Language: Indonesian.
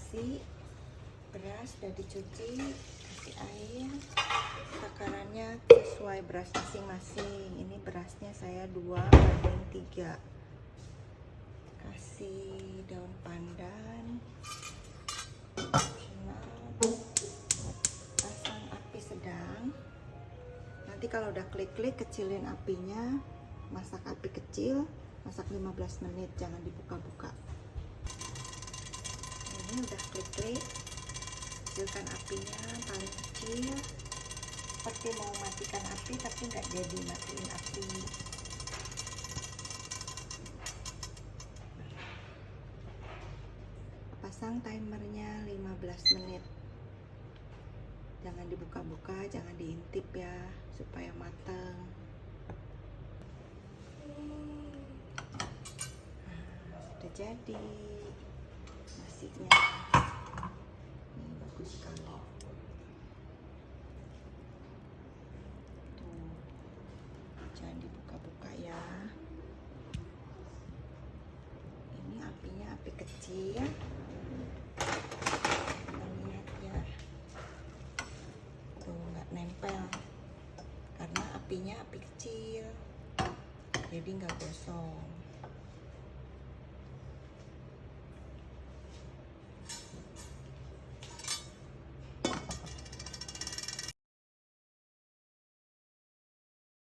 nasi, beras sudah dicuci, kasih air, takarannya sesuai beras masing-masing. Ini berasnya saya 2:3. Kasih daun pandan, pasang api sedang. Nanti kalau udah klik-klik, kecilin apinya, masak api kecil, masak 15 menit, jangan dibuka-buka. Ini udah klik-klik, kecilkan apinya paling kecil, seperti mau matikan api tapi nggak jadi matiin api. Pasang timernya 15 menit, jangan dibuka-buka, jangan diintip ya, supaya matang. Sudah jadi nasinya. Ini bagus sekali. Tuh, jangan dibuka-buka ya. Ini apinya api kecil. Lihat ya. Tuh, nggak nempel karena apinya api kecil, jadi nggak gosong.